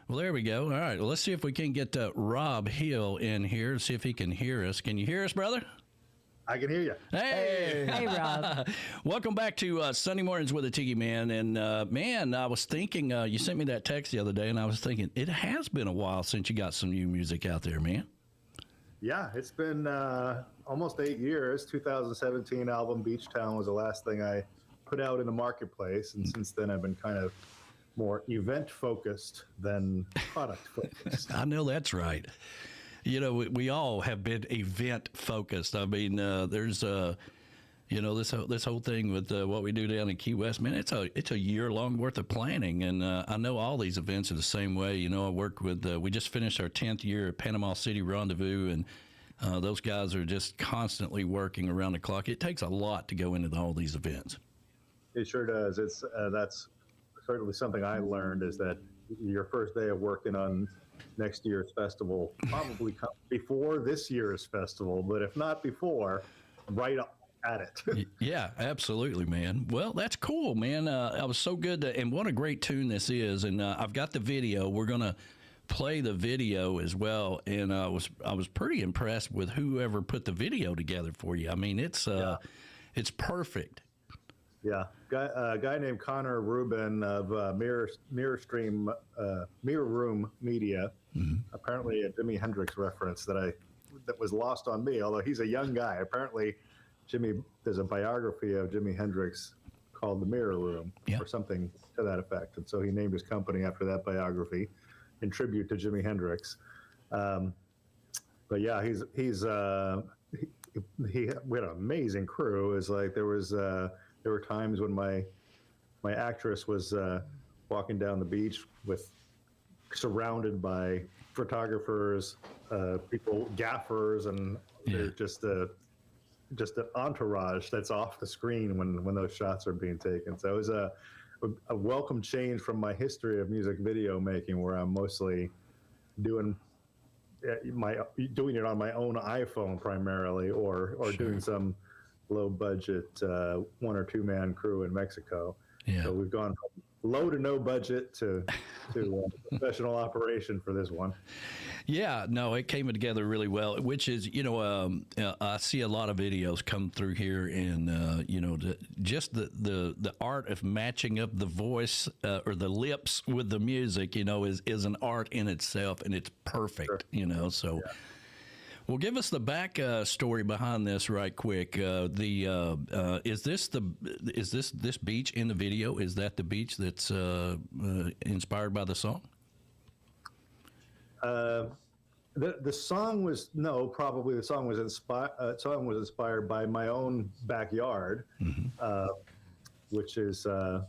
Well, there we go. All right. Well, let's see if we can get Rob Hill in here, see if he can hear us. Can you hear us, brother? I can hear you. Hey, Rob. Welcome back to Sunday Mornings with the Tiki Man. And, man, I was thinking, you sent me that text the other day, and I was thinking, it has been a while since you got some new music out there, man. Yeah, it's been almost 8 years. 2017 album Beach Town was the last thing I put out in the marketplace. And since then, I've been kind of more event-focused than product-focused. I know that's right. You know, we all have been event-focused. I mean, there's, this whole thing with what we do down in Key West, man, it's a year-long worth of planning. And I know all these events are the same way. You know, I work with, we just finished our 10th year at Panama City Rendezvous, and those guys are just constantly working around the clock. It takes a lot to go into all these events. It sure does. It's that's certainly something I learned, is that your first day of working on next year's festival probably comes before this year's festival, but if not before, right up at it. Yeah, absolutely, man. Well, that's cool, man. I was so good and what a great tune this is. And I've got the video. We're going to play the video as well. And I was pretty impressed with whoever put the video together for you. I mean, it's perfect. Yeah, a guy named Connor Rubin of Mirror Room Media. Mm-hmm. Apparently, a Jimi Hendrix reference that was lost on me. Although he's a young guy, apparently, there's a biography of Jimi Hendrix called The Mirror Room, or something to that effect, and so he named his company after that biography in tribute to Jimi Hendrix. But yeah, we had an amazing crew. It's like there were times when my actress was walking down the beach surrounded by photographers, gaffers, and they're just an entourage that's off the screen when those shots are being taken. So it was a welcome change from my history of music video making, where I'm mostly doing it on my own iPhone primarily, or doing some low budget 1 or 2 man crew in Mexico. Yeah. So we've gone from low to no budget to professional operation for this one. Yeah, no, it came together really well, which is, I see a lot of videos come through here, and, just the art of matching up the voice or the lips with the music, is an art in itself, and it's perfect, so... Yeah. Well, give us the back story behind this right quick. Is this beach in the video? Is that the beach that's inspired by the song? The song was probably the song was inspired by my own backyard, which is heck,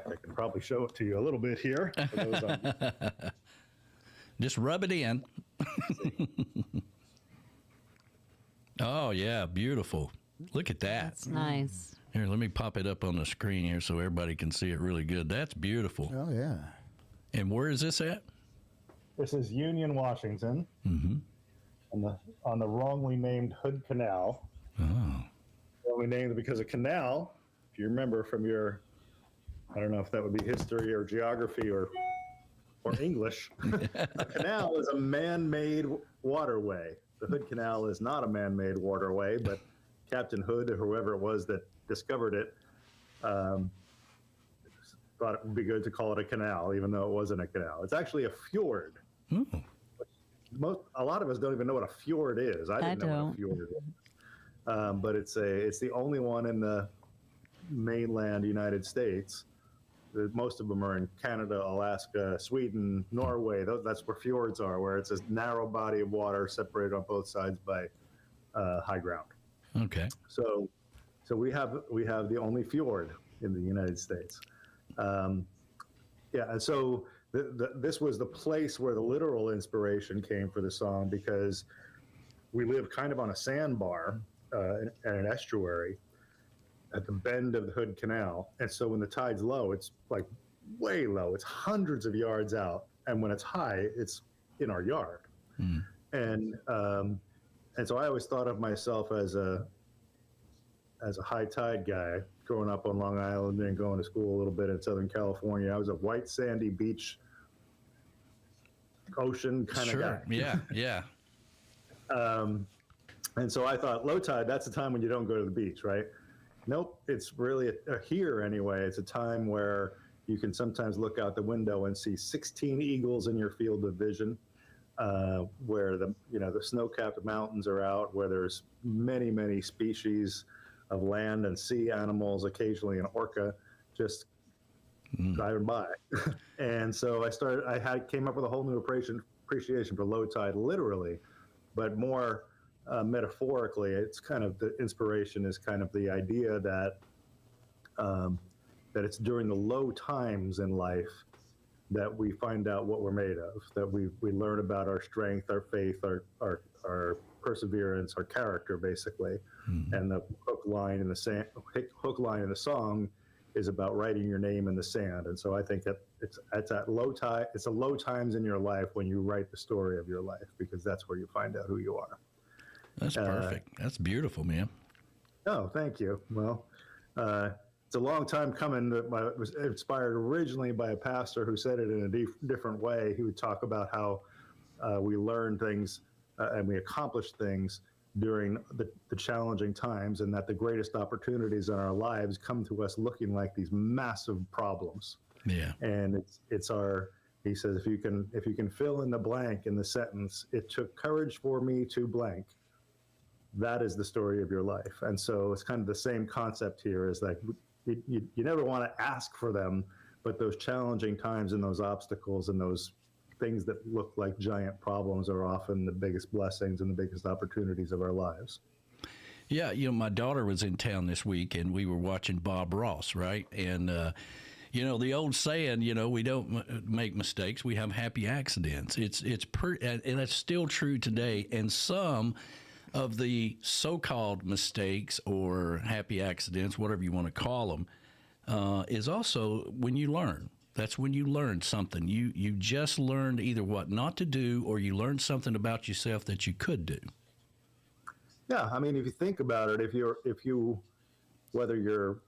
I can probably show it to you a little bit here. Just rub it in. Oh, yeah, beautiful. Look at that. That's nice. Here, let me pop it up on the screen here so everybody can see it really good. That's beautiful. Oh, yeah. And where is this at? This is Union, Washington, on the wrongly named Hood Canal. Oh. Wrongly named because a canal, if you remember from your, I don't know if that would be history or geography or English, a canal is a man-made waterway. The Hood Canal is not a man-made waterway, but Captain Hood, or whoever it was that discovered it, thought it would be good to call it a canal, even though it wasn't a canal. It's actually a fjord. A lot of us don't even know what a fjord is. I didn't know what a fjord is. But it's the only one in the mainland United States. Most of them are in Canada, Alaska, Sweden, Norway. That's where fjords are, where it's a narrow body of water separated on both sides by high ground. Okay. So we have the only fjord in the United States. And so this was the place where the literal inspiration came for the song, because we live kind of on a sandbar and an estuary at the bend of the Hood Canal. And so when the tide's low, it's like way low. It's hundreds of yards out. And when it's high, it's in our yard. And so I always thought of myself as a high tide guy growing up on Long Island and going to school a little bit in Southern California. I was a white sandy beach ocean kind of guy. Yeah. And so I thought low tide, that's the time when you don't go to the beach, right? Nope, it's really here anyway. It's a time where you can sometimes look out the window and see 16 eagles in your field of vision, where the snow-capped mountains are out, where there's many species of land and sea animals, occasionally an orca, just driving by. And so I came up with a whole new appreciation for low tide, literally, but more metaphorically. It's kind of the inspiration is kind of the idea that that it's during the low times in life that we find out what we're made of, that we learn about our strength, our faith, our perseverance, our character, basically. And the hook line in the song is about writing your name in the sand. And so I think that it's at low tide. It's the low times in your life when you write the story of your life, because that's where you find out who you are. That's perfect. That's beautiful, man. Oh, thank you. Well, it's a long time coming. It was inspired originally by a pastor who said it in a different way. He would talk about how we learn things and we accomplish things during the challenging times, and that the greatest opportunities in our lives come to us looking like these massive problems. Yeah. And he says, if you can fill in the blank in the sentence, "It took courage for me to blank," that is the story of your life. And so it's kind of the same concept here, is like you never want to ask for them, but those challenging times and those obstacles and those things that look like giant problems are often the biggest blessings and the biggest opportunities of our lives. Yeah, my daughter was in town this week, and we were watching Bob Ross, right? And, the old saying, we don't make mistakes, we have happy accidents. And that's still true today. And some of the so-called mistakes or happy accidents, whatever you want to call them, is also when you learn. That's when you learn something. You just learned either what not to do, or you learned something about yourself that you could do. Yeah, I mean, if you think about it, whether you're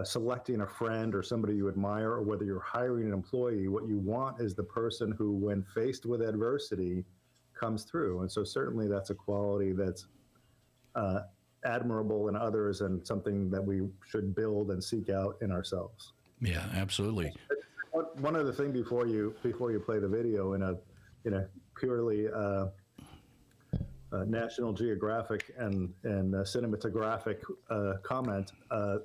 selecting a friend or somebody you admire, or whether you're hiring an employee, what you want is the person who, when faced with adversity, comes through. And so certainly that's a quality that's admirable in others, and something that we should build and seek out in ourselves. Yeah, absolutely. One other thing before you play the video, in a purely National Geographic and cinematographic comment, the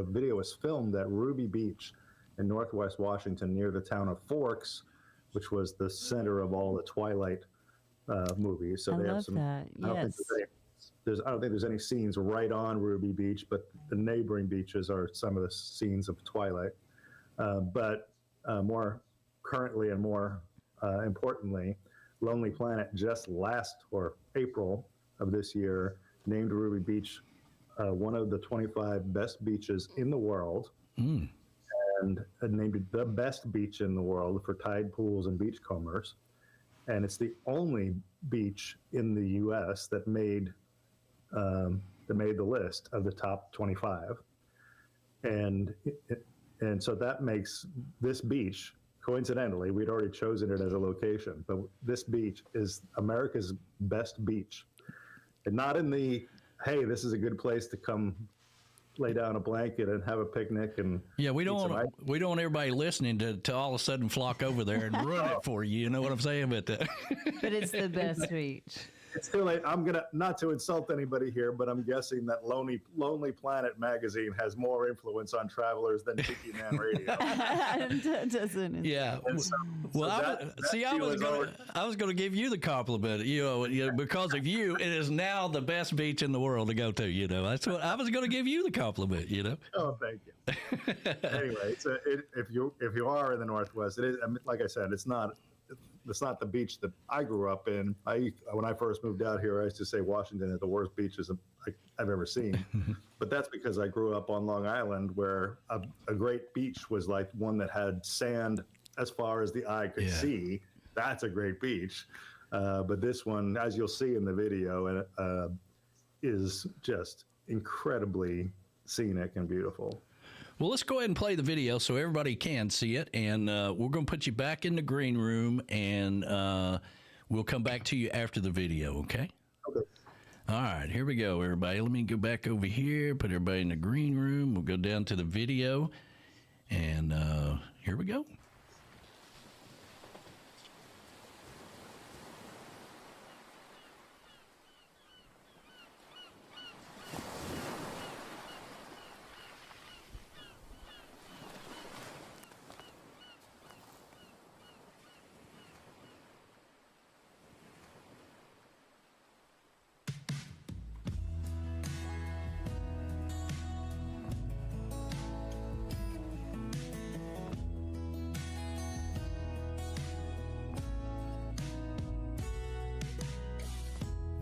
video was filmed at Ruby Beach in Northwest Washington, near the town of Forks, which was the center of all the Twilight movies. So I love that. Yes. I don't think there's any scenes right on Ruby Beach, but the neighboring beaches are some of the scenes of Twilight. But more currently and more importantly, Lonely Planet just April of this year named Ruby Beach one of the 25 best beaches in the world, and named it the best beach in the world for tide pools and beachcombers. And it's the only beach in the U.S. that made the list of the top 25. And so that makes this beach, coincidentally, we'd already chosen it as a location, but this beach is America's best beach. And not in the, hey, this is a good place to come lay down a blanket and have a picnic. And yeah, we don't want everybody listening to all of a sudden flock over there and ruin it for you. You know what I'm saying? But it's the best beach. It's still I'm gonna, not to insult anybody here, but I'm guessing that Lonely Planet magazine has more influence on travelers than Tiki Man Radio. Doesn't it? Yeah. I was going to give you the compliment. Because of you, it is now the best beach in the world to go to. That's what I was going to give you the compliment. Oh, thank you. Anyway, if you are in the Northwest, it is. I mean, like I said, it's not the beach that I grew up in. When I first moved out here, I used to say Washington is the worst beaches I've ever seen. But that's because I grew up on Long Island, where a great beach was like one that had sand as far as the eye could see. That's a great beach. But this one, as you'll see in the video, is just incredibly scenic and beautiful. Well, let's go ahead and play the video so everybody can see it, and we're going to put you back in the green room, and we'll come back to you after the video, okay? Okay. All right, here we go, everybody. Let me go back over here, put everybody in the green room. We'll go down to the video, and here we go.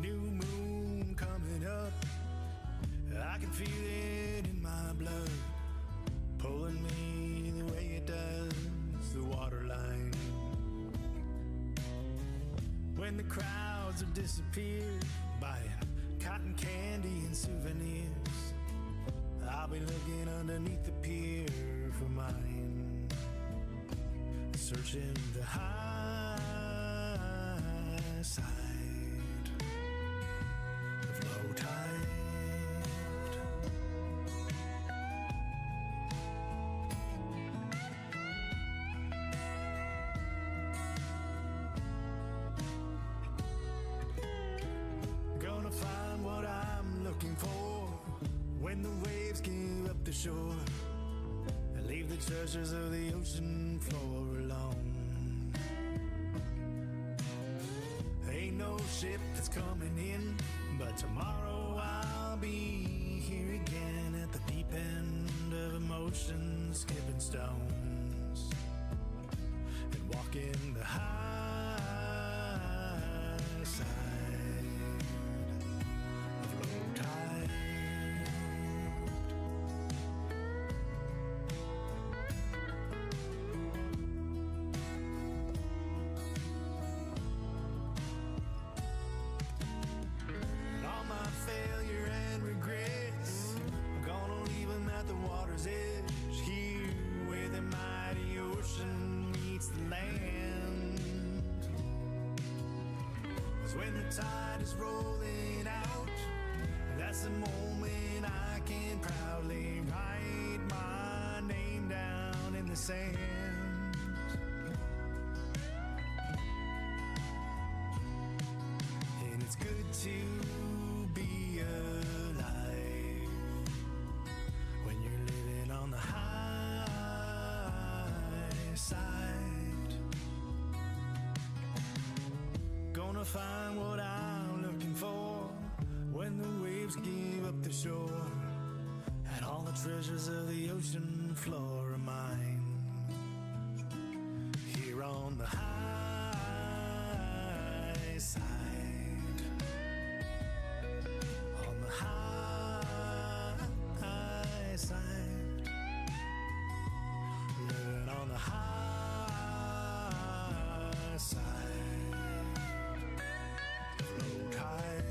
New moon coming up, I can feel it in my blood, pulling me the way it does the water line. When the crowds have disappeared, buying cotton candy and souvenirs, I'll be looking underneath the pier for mine, searching the high side of low tide. Gonna find what I'm looking for when the waves give up the shore and leave the treasures of the ocean floor alone. Ain't no ship that's coming in, but tomorrow I'll be here again at the deep end of emotion, skipping stones and walking the high side of low tide. All my failure and regrets, I'm gonna leave them at the water's edge, here where the mighty ocean meets the land. 'Cause when the tide is rolling out, that's the moment I can proudly write my name down in the sand. And it's good to be alive when you're living on the high side. Gonna find what I'm looking for when the waves give up the shore, and all the treasures of the ocean floor are mine. Here on the high side, on the high side, living on the high side, low tide.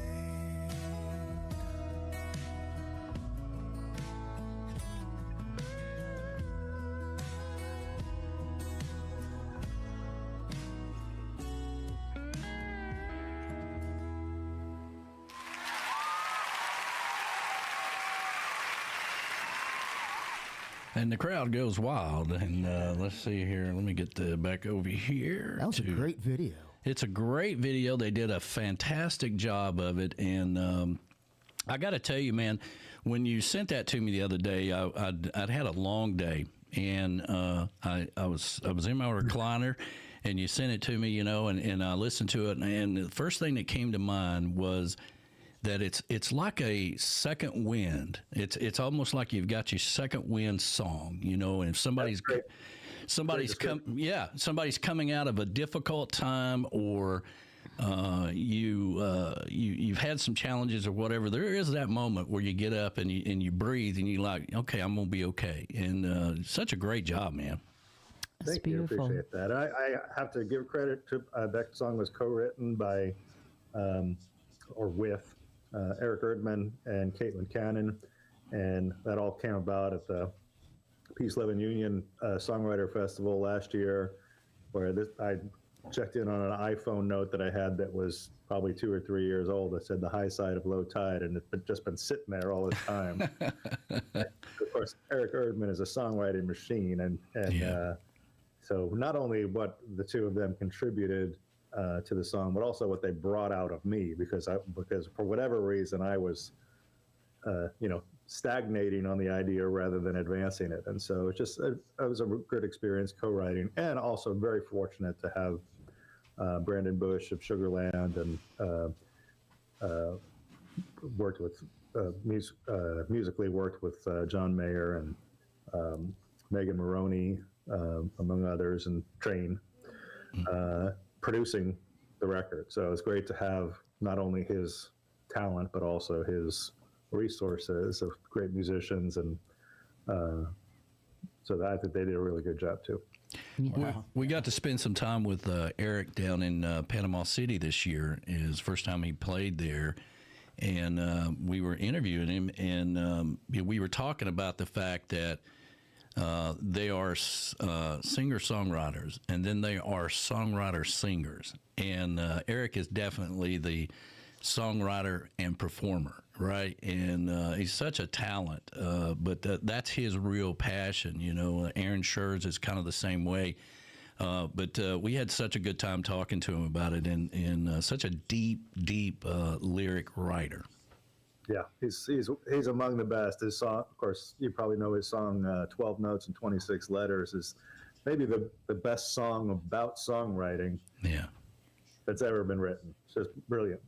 And the crowd goes wild. And let's see here. Let me get back over here. That was a great video. It's a great video. They did a fantastic job of it. And I got to tell you, man, when you sent that to me the other day, I'd had a long day. And I was in my recliner, and you sent it to me, and I listened to it. And the first thing that came to mind was that it's like a second wind. It's almost like you've got your second wind song, and if somebody's coming out of a difficult time, or you've had some challenges or whatever, there is that moment where you get up and you breathe and you're like, okay, I'm gonna be okay. And such a great job, man. It's Thank you. beautiful. Appreciate that. I have to give credit to that song was co-written by or with Eric Erdman and Caitlin Cannon, and that all came about at the Peace, Love, and Union Songwriter Festival last year, where I checked in on an iPhone note that I had that was probably 2 or 3 years old that said the high side of low tide, and it's just been sitting there all this time. Of course, Eric Erdman is a songwriting machine, and so not only what the two of them contributed to the song, but also what they brought out of me, because for whatever reason I was, stagnating on the idea rather than advancing it, and so it was a good experience co-writing, and also very fortunate to have Brandon Bush of Sugarland and worked with musically worked with John Mayer and Megan Maroney, among others, and Train producing the record. So it's great to have not only his talent but also his resources of great musicians, and so I think they did a really good job too. We got to spend some time with Eric down in Panama City this year. It was the first time he played there, and we were interviewing him, and we were talking about the fact that they are singer-songwriters, and then they are songwriter-singers. And Eric is definitely the songwriter and performer, right? And he's such a talent, but that's his real passion. Aaron Scherz is kind of the same way. But we had such a good time talking to him about it, and such a deep lyric writer. Yeah, he's among the best. His song, of course, you probably know his song 12 Notes and 26 Letters is maybe the best song about songwriting that's ever been written. It's just brilliant.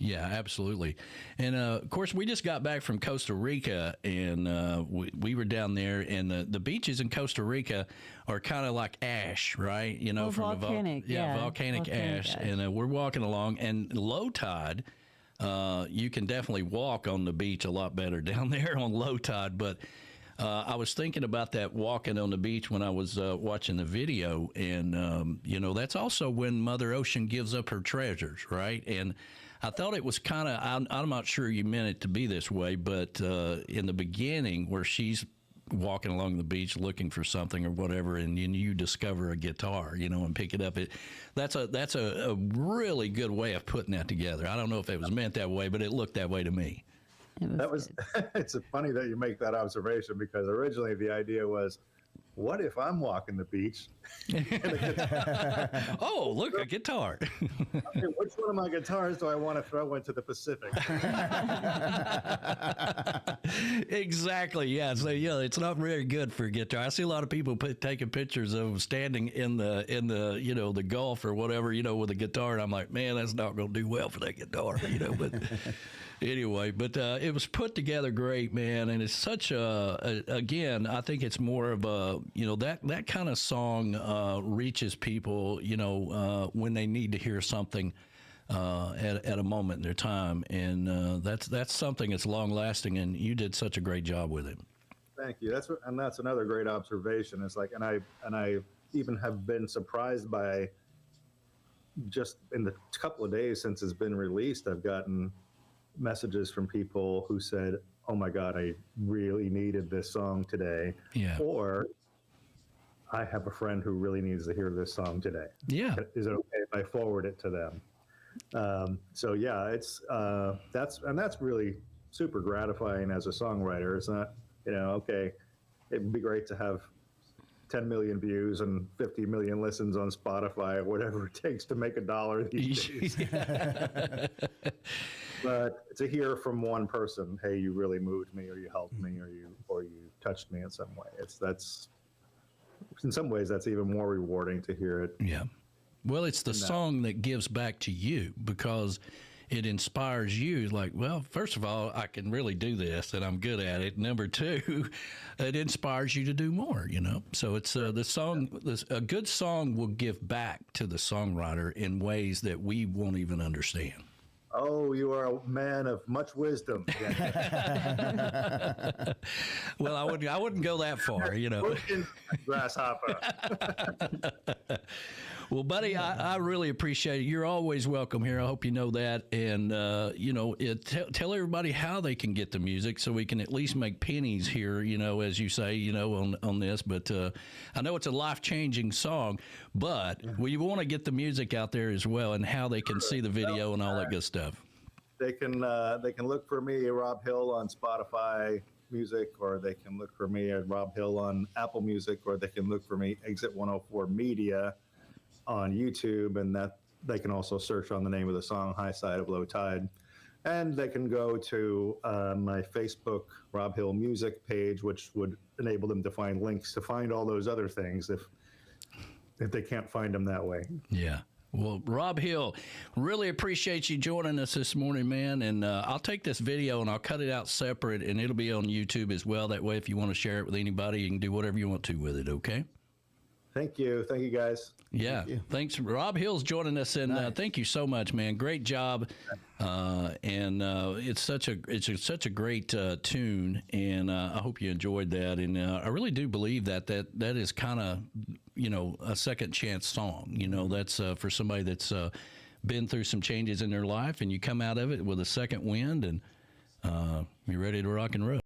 Yeah, absolutely. And, of course, we just got back from Costa Rica, and we were down there, and the beaches in Costa Rica are kind of like ash, right? From volcanic, volcanic ash. And we're walking along, and low tide, you can definitely walk on the beach a lot better down there on low tide. But I was thinking about that walking on the beach when I was watching the video, and, that's also when Mother Ocean gives up her treasures, right? And I thought it was kind of, I'm not sure you meant it to be this way, but in the beginning where she's walking along the beach looking for something or whatever, and you discover a guitar, and pick it up. That's a really good way of putting that together. I don't know if it was meant that way, but it looked that way to me. It's funny that you make that observation, because originally the idea was, what if I'm walking the beach? Oh, look, a guitar. Okay, which one of my guitars do I want to throw into the Pacific? Exactly. Yeah. So it's not very good for a guitar. I see a lot of people taking pictures of standing in the the Gulf or whatever with a guitar, and I'm like, man, that's not going to do well for that guitar. But. Anyway, but it was put together great, man, and it's such again, I think it's more of a, that kind of song reaches people, when they need to hear something at a moment in their time, and that's something that's long lasting, and you did such a great job with it. Thank you. That's another great observation. It's like, and I even have been surprised by, just in the couple of days since it's been released, I've gotten messages from people who said, oh my God, I really needed this song today. Yeah. Or I have a friend who really needs to hear this song today. Yeah. Is it okay if I forward it to them? So yeah, it's that's really super gratifying as a songwriter. It's not, okay, it'd be great to have 10 million views and 50 million listens on Spotify, or whatever it takes to make $1 these days. But to hear from one person, hey, you really moved me, or you helped me, or you touched me in some way. That's in some ways that's even more rewarding to hear it. Yeah. Well, it's the song that gives back to you, because it inspires you. Like, well, first of all, I can really do this, and I'm good at it. Number two, it inspires you to do more. So it's the song. A good song will give back to the songwriter in ways that we won't even understand. Oh, you are a man of much wisdom. Well, I wouldn't go that far, Grasshopper. Well, buddy, I really appreciate it. You're always welcome here. I hope you know that. And, tell everybody how they can get the music so we can at least make pennies here, as you say, on this. But I know it's a life-changing song, but we want to get the music out there as well and how they can see the video and all that good stuff. They can look for me, Rob Hill, on Spotify Music, or they can look for me at Rob Hill on Apple Music, or they can look for me Exit 104 Media on YouTube, and that they can also search on the name of the song, High Side of Low Tide. And they can go to my Facebook Rob Hill Music page, which would enable them to find links to find all those other things if they can't find them that way. Yeah. Well, Rob Hill, really appreciate you joining us this morning, man. And I'll take this video and I'll cut it out separate, and it'll be on YouTube as well. That way, if you want to share it with anybody, you can do whatever you want to with it, okay? Thank you. Thank you, guys. Yeah. Thanks. Rob Hill's joining us, and thank you so much, man. Great job. It's such a great tune, and I hope you enjoyed that. And I really do believe that is kind of, a second chance song. That's for somebody that's been through some changes in their life, and you come out of it with a second wind, and you're ready to rock and roll.